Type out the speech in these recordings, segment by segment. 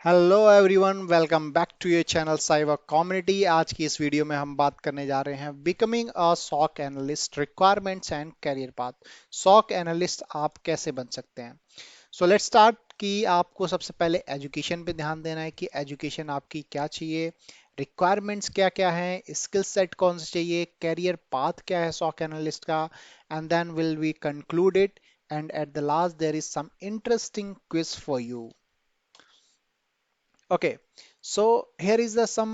Hello everyone, welcome back to your channel cyber community. आज की इस वीडियो में हम बात करने जा रहे हैं becoming a SOC analyst requirements and career path. SOC analyst आप कैसे बन सकते हैं। सो लेट्स स्टार्ट कि आपको सबसे पहले एजुकेशन पे ध्यान देना है कि एजुकेशन आपकी क्या चाहिए, रिक्वायरमेंट्स क्या क्या हैं, स्किल सेट कौन से चाहिए, करियर पाथ क्या है सॉक एनालिस्ट का, and then will we conclude it and at the last there is some interesting quiz for you. Okay, so here is the some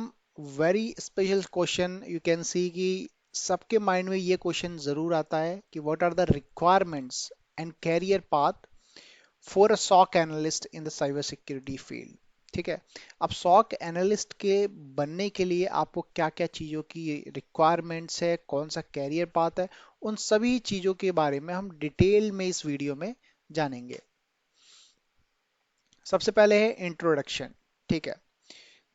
very special question you can see कि सबके mind में ये question जरूर आता है कि what are the requirements and career path for a SOC analyst in the cyber security field. ठीक है, अब सॉक एनालिस्ट के बनने के लिए आपको क्या क्या चीज़ों की रिक्वायरमेंट्स है, कौन सा कैरियर पाथ है, उन सभी चीज़ों के बारे में हम डिटेल में इस वीडियो में जानेंगे। सबसे पहले है इंट्रोडक्शन। ठीक है,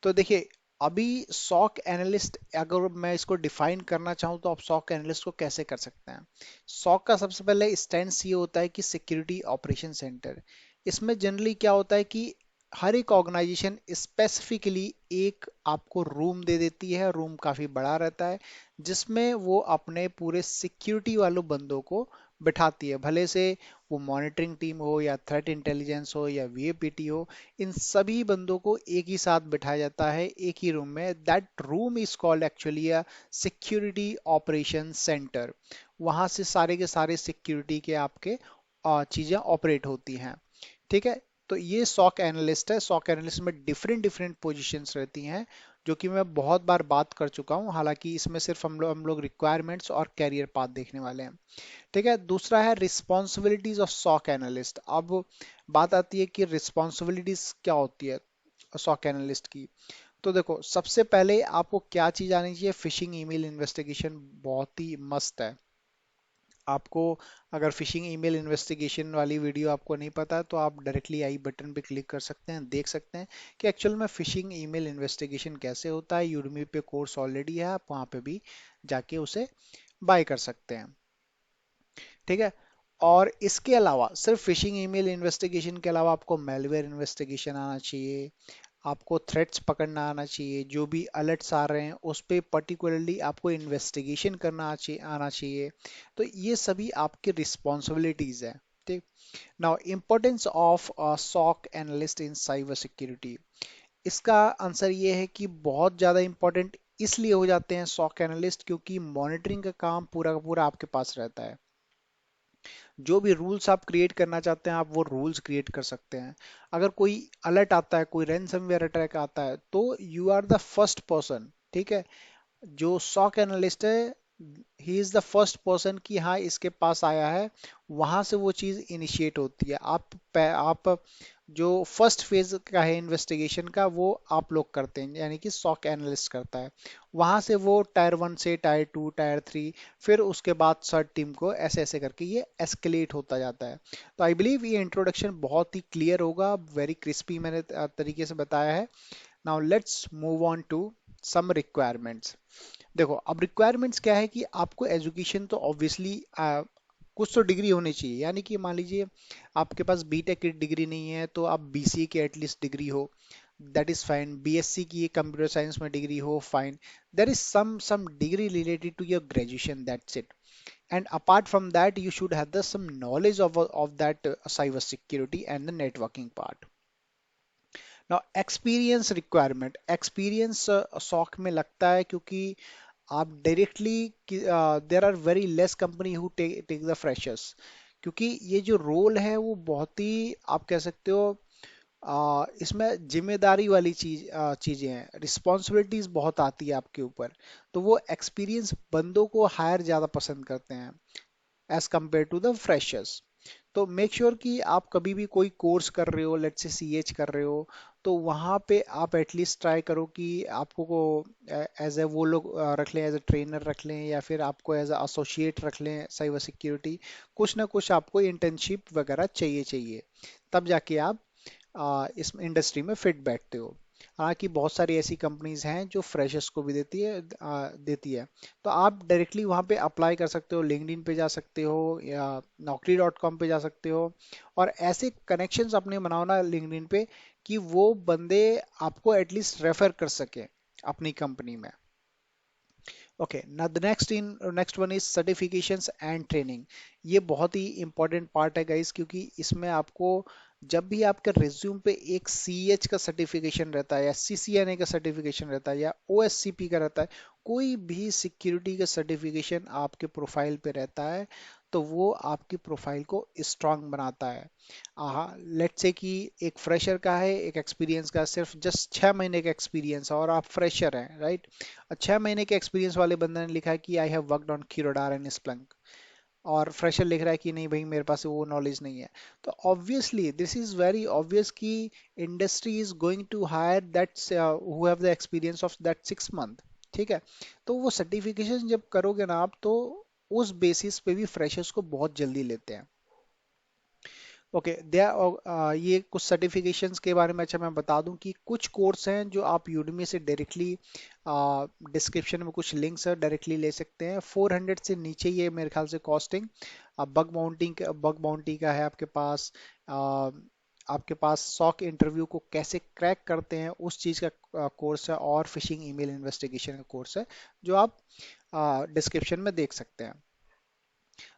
तो देखिए, अभी सॉक एनालिस्ट अगर मैं इसको डिफाइन करना चाहूँ तो आप सॉक एनालिस्ट को कैसे कर सकते हैं। सॉक का सबसे पहले स्टैंस ये होता है कि सिक्योरिटी ऑपरेशन सेंटर। इसमें जनरली क्या होता है कि हर एक ऑर्गेनाइजेशन स्पेसिफिकली एक आपको रूम दे देती है, रूम काफ़ी बड़ा रहता है जिसमें वो अपने पूरे सिक्योरिटी वालों बंदों को बिठाती है, भले से वो मॉनिटरिंग टीम हो या थ्रेट इंटेलिजेंस हो या वीएपीटी हो। इन सभी बंदों को एक ही साथ बिठाया जाता है एक ही रूम में। That room is called actually a security operation centre. वहां से सारे के सारे सिक्योरिटी के आपके चीजें ऑपरेट होती हैं। ठीक है, तो ये सॉक एनालिस्ट है। सॉक एनालिस्ट में डिफरेंट डिफरेंट पोजीशंस रहती हैं जो कि मैं बहुत बार बात कर चुका हूं। हालांकि इसमें सिर्फ हम लोग रिक्वायरमेंट्स और कैरियर पाथ देखने वाले हैं। ठीक है, दूसरा है रिस्पॉन्सिबिलिटीज ऑफ सॉक एनालिस्ट। अब बात आती है कि रिस्पॉन्सिबिलिटीज क्या होती है सॉक एनालिस्ट की। तो देखो, सबसे पहले आपको क्या चीज आनी चाहिए, फिशिंग ईमेल इन्वेस्टिगेशन बहुत ही मस्त है। आपको अगर फिशिंग ईमेल इन्वेस्टिगेशन वाली वीडियो आपको नहीं पता है तो आप डायरेक्टली आई बटन पे क्लिक कर सकते हैं, देख सकते हैं कि एक्चुअल में फिशिंग ईमेल इन्वेस्टिगेशन कैसे होता है। यूडमी पे कोर्स ऑलरेडी है, आप वहाँ पे भी जाके उसे बाय कर सकते हैं। ठीक है, और इसके अलावा सिर्फ फिशिंग ईमेल इन्वेस्टिगेशन के अलावा आपको मेलवेयर इन्वेस्टिगेशन आना चाहिए, आपको थ्रेट्स पकड़ना आना चाहिए, जो भी अलर्ट्स आ रहे हैं उस पे पर्टिकुलरली आपको इन्वेस्टिगेशन आना चाहिए। तो ये सभी आपकी रिस्पॉन्सिबिलिटीज है। ठीक, now importance of SOC analyst in cyber security. इसका आंसर ये है कि बहुत ज़्यादा इंपॉर्टेंट इसलिए हो जाते हैं सॉक एनालिस्ट क्योंकि मॉनिटरिंग का काम पूरा का पूरा आपके पास रहता है। जो भी रूल्स आप क्रिएट करना चाहते हैं आप वो रूल्स क्रिएट कर सकते हैं। अगर कोई अलर्ट आता है, कोई रैनसमवेयर अटैक आता है, तो you are the first person. ठीक है, जो सॉक एनालिस्ट है he is the first person कि हाँ इसके पास आया है, वहां से वो चीज इनिशिएट होती है। आप जो फर्स्ट फेज का है इन्वेस्टिगेशन का वो आप लोग करते हैं, यानी कि सॉक एनालिस्ट करता है। वहां से वो टायर 1 से टायर 2, टायर 3, फिर उसके बाद सर्ट टीम को ऐसे ऐसे करके ये एस्केलेट होता जाता है। तो आई बिलीव ये इंट्रोडक्शन बहुत ही क्लियर होगा, वेरी क्रिस्पी मैंने तरीके से बताया है। Now let's move on to some requirements. देखो, अब रिक्वायरमेंट्स क्या है कि आपको एजुकेशन तो ऑब्वियसली कुछ तो डिग्री होनी चाहिए। यानी कि मान लीजिए आपके पास बीटेक की डिग्री नहीं है तो आप बीसीए की एटलीस्ट डिग्री हो, दैट इज फाइन। बीएससी की कंप्यूटर साइंस में डिग्री हो, fine. There is some degree related to your graduation, that's it. And apart from that you should have some knowledge of that cyber security and the networking part. Now experience requirement, experience SOC में लगता है क्योंकि आप directly there are very less company who take the freshers. क्योंकि ये जो role है वो बहुत ही आप कह सकते हो इसमें जिम्मेदारी वाली चीजें हैं, रिस्पॉन्सिबिलिटीज बहुत आती है आपके ऊपर। तो वो एक्सपीरियंस बंदों को हायर ज्यादा पसंद करते हैं as compare to the freshers. तो मेक श्योर कि आप कभी भी कोई कोर्स कर रहे हो, लेट्स से सीएच कर रहे हो, तो वहाँ पे आप एटलीस्ट ट्राई करो कि आपको को एज ए वो लोग रख लें, एज ए ट्रेनर रख लें या फिर आपको एज ए एसोसिएट रख लें साइबर सिक्योरिटी। कुछ ना कुछ आपको इंटर्नशिप वगैरह चाहिए चाहिए, तब जाके आप इस इंडस्ट्री में फिट बैठते हो। हालांकि बहुत सारी ऐसी कंपनीज हैं जो फ्रेशर्स को भी देती है। तो आप डायरेक्टली वहाँ पे अप्लाई कर सकते हो, लिंक्डइन पे जा सकते हो या naukri.com पे जा सकते हो। और ऐसे कनेक्शंस अपने बनाओ ना लिंक्डइन पे कि वो बंदे आपको एटलीस्ट रेफर कर सके अपनी कंपनी में। ओके ना, the next one is certifications and training. ये बहुत ही इंपॉर्टेंट पार्ट है गाइस, क्योंकि इसमें आपको जब भी आपके रिज्यूम पे एक CH का सर्टिफिकेशन रहता है, या CCNA का सर्टिफिकेशन रहता है, या OSCP का रहता है, कोई भी सिक्योरिटी का सर्टिफिकेशन आपके प्रोफाइल पे रहता है, तो वो आपकी प्रोफाइल को स्ट्रांग बनाता है। लेट्स से कि एक फ्रेशर का है, एक एक्सपीरियंस का सिर्फ जस्ट 6 महीने का एक्सपीरियंस है और आप फ्रेशर हैं, राइट? 6 महीने के एक्सपीरियंस वाले बंदे ने लिखा है कि I have worked on QRadar and Splunk, और फ्रेशर लिख रहा है कि नहीं भाई मेरे पास वो नॉलेज नहीं है। तो obviously this is very obvious कि industry is going to hire that's who have the experience of that 6 month. ठीक है, तो वो सर्टिफिकेशन जब करोगे ना आप, तो उस बेसिस पे भी फ्रेशर्स को बहुत जल्दी लेते हैं। ओके ये कुछ सर्टिफिकेशंस के बारे में अच्छा मैं बता दूं कि कुछ कोर्स हैं जो आप यूडमी से डायरेक्टली, डिस्क्रिप्शन में कुछ लिंक्स है, डायरेक्टली ले सकते हैं। 400 से नीचे ये मेरे ख्याल से कॉस्टिंग। बग बाउंटी का है आपके पास। आ, आपके पास सॉक इंटरव्यू को कैसे क्रैक करते हैं उस चीज़ का कोर्स है, और फिशिंग ईमेल इन्वेस्टिगेशन का कोर्स है, जो आप डिस्क्रिप्शन में देख सकते हैं।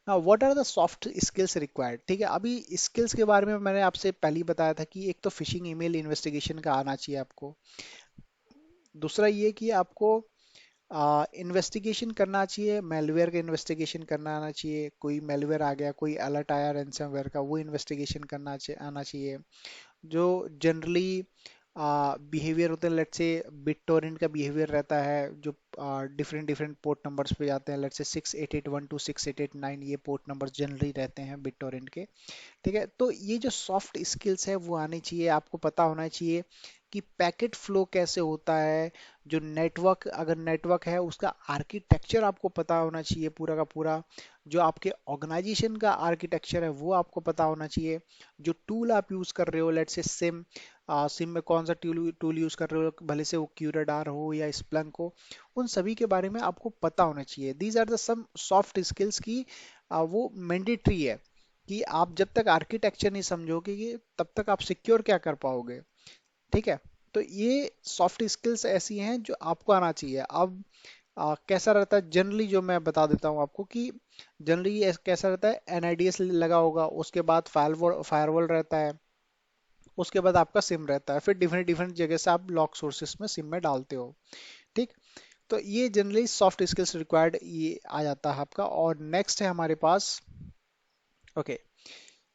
What are the soft skills required? ठीक है, अभी स्किल्स के बारे में मैंने आपसे पहले ही बताया था कि एक तो फिशिंग ईमेल इन्वेस्टिगेशन का आना चाहिए आपको। दूसरा ये कि आपको इन्वेस्टिगेशन करना चाहिए, मेलवेयर का इन्वेस्टिगेशन करना आना चाहिए। कोई मेलवेयर आ गया, कोई अलर्ट आया रैंसमवेयर का, वो इन्वेस्टिगेशन आना चाहिए। जो जनरली बिहेवियर होते हैं, लेट्स से बिटटोरेंट का बिहेवियर रहता है, जो डिफरेंट डिफरेंट पोर्ट नंबर्स पे जाते हैं, लेट्स से 6881 टू 6889, ये पोर्ट नंबर्स जनरली रहते हैं बिटटोरेंट के। ठीक है, तो ये जो सॉफ्ट स्किल्स है वो आनी चाहिए। आपको पता होना चाहिए कि पैकेट फ्लो कैसे होता है, जो नेटवर्क, अगर नेटवर्क है उसका आर्किटेक्चर आपको पता होना चाहिए पूरा का पूरा, जो आपके ऑर्गेनाइजेशन का आर्किटेक्चर है वो आपको पता होना चाहिए। जो टूल आप यूज कर रहे हो, लेट्स से सिम में कौन सा टूल यूज कर रहे हो, भले से वो क्यूराडार हो या स्प्लंक हो, उन सभी के बारे में आपको पता होना चाहिए। These are the some soft skills की वो मैंडेटरी है, कि आप जब तक आर्किटेक्चर नहीं समझोगे कि तब तक आप सिक्योर क्या कर पाओगे। ठीक है, तो ये सॉफ्ट स्किल्स ऐसी हैं जो आपको आना चाहिए। अब कैसा रहता है जनरली, जो मैं बता देता हूँ आपको कि जनरली कैसा रहता है, NIDS लगा होगा, उसके बाद फायरवॉल रहता है, उसके बाद आपका सिम रहता है, फिर डिफरेंट डिफरेंट जगह से आप लॉक सोर्सेस में सिम में डालते हो। ठीक, तो ये जनरली सॉफ्ट स्किल्स रिक्वायर्ड ये आ जाता है आपका। और नेक्स्ट है हमारे पास, okay,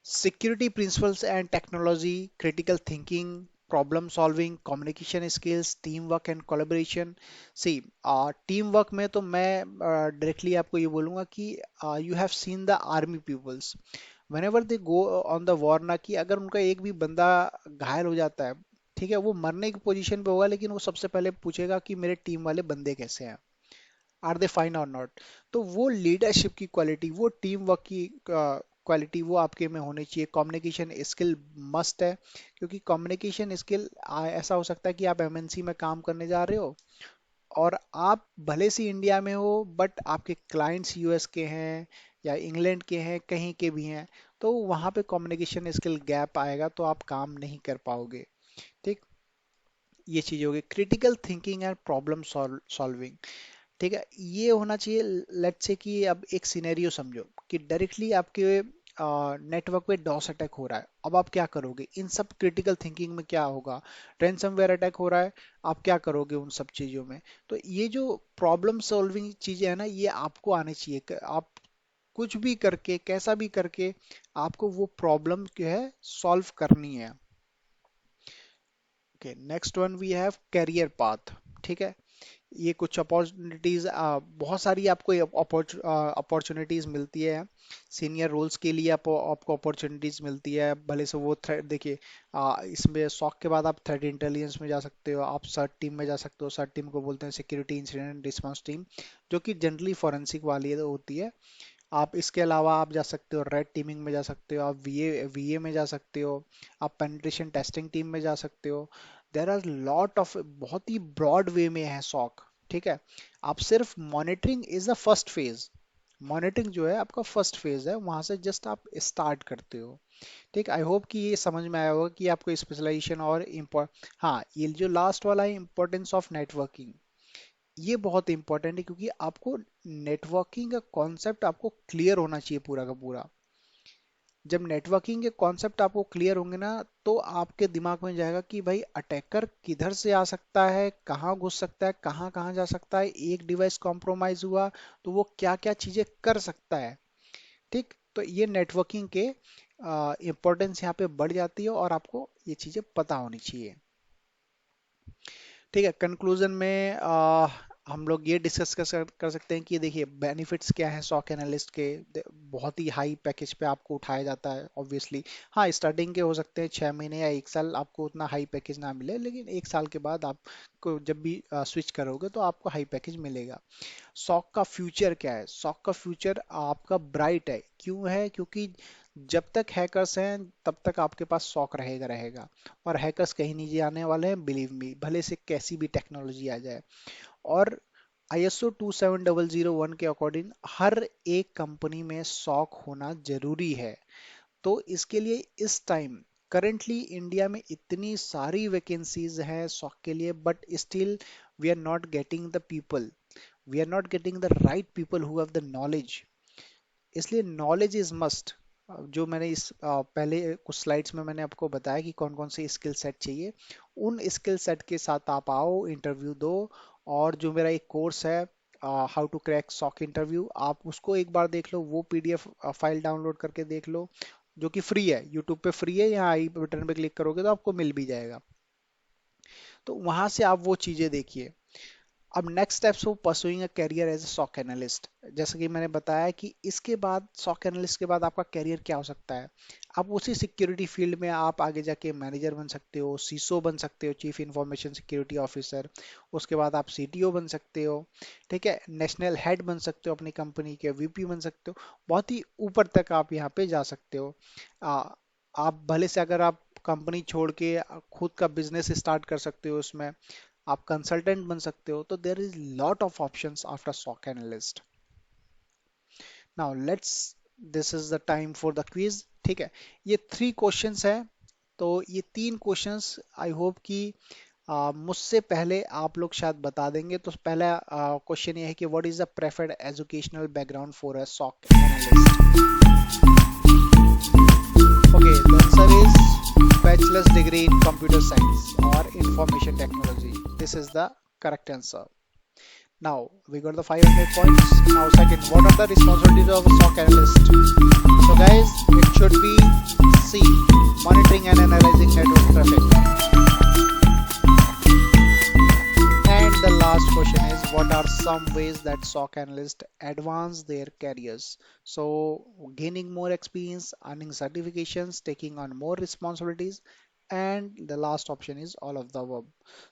security principles and technology, critical thinking, problem solving, communication skills, team work and collaboration. See team work में तो मैं डायरेक्टली आपको ये बोलूंगा कि you have seen the army peoples whenever they go on the war, ना कि अगर उनका एक भी बंदा घायल हो जाता है, ठीक है, वो मरने की पोजीशन पे होगा, लेकिन वो सबसे पहले पूछेगा कि मेरे टीम वाले बंदे कैसे हैं, आर दे फाइन और नॉट। तो वो लीडरशिप की क्वालिटी, वो टीम वर्क की क्वालिटी वो आपके में होनी चाहिए। कम्युनिकेशन स्किल मस्ट है, क्योंकि कम्युनिकेशन स्किल ऐसा हो सकता है कि आप MNC में काम करने जा रहे हो, और आप भले से इंडिया में हो, बट आपके क्लाइंट्स US के हैं या इंग्लैंड के हैं, कहीं के भी हैं, तो वहाँ पे कम्युनिकेशन स्किल गैप आएगा, तो आप काम नहीं कर पाओगे। ठीक, ये चीज़ होगी। Critical thinking and problem solving, ठीक है, ये होना चाहिए। लेट्स से कि अब एक सिनेरियो समझो कि डायरेक्टली आपके नेटवर्क पे डॉस अटैक हो रहा है, अब आप क्या करोगे? इन सब क्रिटिकल थिंकिंग में क्या होगा? रैंसमवेयर अटैक हो रहा है, आप क्या करोगे उन सब चीजों में? तो ये जो प्रॉब्लम सॉल्विंग चीजें है ना, ये आपको आनी चाहिए। आप कुछ भी करके, कैसा भी करके, आपको वो प्रॉब्लम जो है सॉल्व करनी है। Okay, next one we have career path. ठीक है, ये कुछ अपॉर्चुनिटीज, बहुत सारी आपको अपॉर्चुनिटीज मिलती है। सीनियर रोल्स के लिए आपको अपॉर्चुनिटीज मिलती है, भले से वो थ्रेड देखिए, इसमें सॉक के बाद आप थ्रेड इंटेलिजेंस में जा सकते हो, आप सर्ट टीम में जा सकते हो। सर्ट टीम को बोलते हैं सिक्योरिटी इंसिडेंट रिस्पांस टीम, जो कि जनरली फॉरेंसिक वाली होती है। आप इसके अलावा आप जा सकते हो रेड टीमिंग में, जा सकते हो आप VA में जा सकते हो, आप पेनिट्रेशन टेस्टिंग टीम में जा सकते हो। देर आर लॉट ऑफ, बहुत ही ब्रॉड वे में है सॉक। ठीक है, आप सिर्फ monitoring is the first phase, monitoring जो है आपका फर्स्ट फेज है, वहां से जस्ट आप स्टार्ट करते हो। ठीक, आई होप कि ये समझ में आया होगा कि आपको स्पेशलाइजेशन और इम्पोर्ट, हाँ ये जो लास्ट वाला है इम्पोर्टेंस ऑफ नेटवर्किंग, ये बहुत इंपॉर्टेंट है क्योंकि आपको नेटवर्किंग का कॉन्सेप्ट आपको क्लियर होना चाहिए पूरा का पूरा। जब नेटवर्किंग के कॉन्सेप्ट आपको क्लियर होंगे ना, तो आपके दिमाग में जाएगा कि भाई अटैकर किधर से आ सकता है, कहाँ घुस सकता है, कहाँ कहाँ जा सकता है, एक डिवाइस कॉम्प्रोमाइज हुआ तो वो क्या क्या चीजें कर सकता है। ठीक, तो ये नेटवर्किंग के इम्पोर्टेंस यहाँ पे बढ़ जाती है और आपको ये चीजें पता होनी चाहिए। ठीक है, कंक्लूजन में हम लोग ये डिस्कस कर सकते हैं कि देखिए बेनिफिट्स क्या है सॉक एनालिस्ट के। बहुत ही हाई पैकेज पे आपको उठाया जाता है ऑब्वियसली। हाँ, स्टार्टिंग के हो सकते हैं 6 महीने या 1 साल आपको उतना हाई पैकेज ना मिले, लेकिन 1 साल के बाद आपको जब भी स्विच करोगे तो आपको हाई पैकेज मिलेगा। सॉक का फ्यूचर क्या है? सॉक का फ्यूचर आपका ब्राइट है। क्यों है? क्योंकि जब तक हैकर्स हैं तब तक आपके पास सॉक रहेगा रहेगा। और हैकर्स कहीं नहीं जाने वाले हैं, बिलीव मी, भले से कैसी भी टेक्नोलॉजी आ जाए। और ISO 27001 के अकॉर्डिंग हर एक कंपनी में सॉक होना जरूरी है। तो इसके लिए इस टाइम करेंटली इंडिया में इतनी सारी वैकेंसीज हैं सॉक के लिए, but still we are not getting the people, we are not getting the right people who have the knowledge. इसलिए नॉलेज इज मस्ट। जो मैंने इस पहले कुछ स्लाइड्स में मैंने आपको बताया कि कौन कौन से स्किल सेट चाहिए, उन स्किल सेट के साथ आप आओ, इंटरव्यू दो। और जो मेरा एक कोर्स है how to crack SOC interview, आप उसको एक बार देख लो, वो PDF फाइल डाउनलोड करके देख लो, जो कि फ्री है, यूट्यूब पे फ्री है, या आई बटन पे क्लिक करोगे तो आपको मिल भी जाएगा। तो वहां से आप वो चीजें देखिए। अब नेक्स्ट स्टेप्स हो pursuing a career as a SOC analyst. जैसे कि मैंने बताया कि इसके बाद सॉक एनालिस्ट के बाद आपका करियर क्या हो सकता है। आप उसी सिक्योरिटी फील्ड में आप आगे जाके मैनेजर बन सकते हो, सीसो बन सकते हो, चीफ इंफॉर्मेशन सिक्योरिटी ऑफिसर। उसके बाद आप CTO बन सकते हो। ठीक है, नेशनल हेड बन सकते हो अपनी कंपनी के, VP बन सकते हो। बहुत ही ऊपर तक आप यहाँ पे जा सकते हो। आ, आप भले से अगर आप कंपनी छोड़ के खुद का बिजनेस स्टार्ट कर सकते हो, उसमें आप कंसल्टेंट बन सकते हो। तो there is lot of options after SOC analyst. Now let's, this is the time for the quiz. ठीक है, ये 3 क्वेश्चंस है। तो ये 3 क्वेश्चंस आई होप कि मुझसे पहले आप लोग शायद बता देंगे। तो पहला क्वेश्चन ये है कि what is the preferred educational background for a SOC analyst? Okay, the answer is bachelor's degree in computer science और information technology. This is the correct answer. Now we got the 500 points. Now second, what are the responsibilities of a SOC analyst? So guys, it should be C, monitoring and analyzing network traffic. And the last question is, what are some ways that SOC analysts advance their careers? So gaining more experience, earning certifications, taking on more responsibilities, and the last option is all of the above.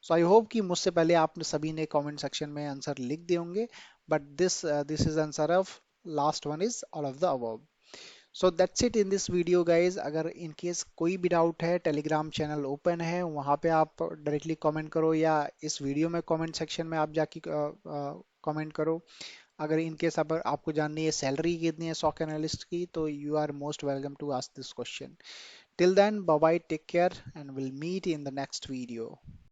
So I hope कि मुझसे पहले आपने सभी ने comment section में answer लिख दिए होंगे, but this is answer of last one is all of the above. So that's it in this video guys. अगर इन केस कोई भी डाउट है, टेलीग्राम चैनल ओपन है, वहाँ पे आप डायरेक्टली कमेंट करो, या इस वीडियो में कमेंट सेक्शन में आप जाके कमेंट करो। अगर इन केस आपको जाननी है सैलरी कितनी है सॉक एनालिस्ट की, तो you are most welcome to ask this question. Till then, bye bye, take care, and will meet in the next video.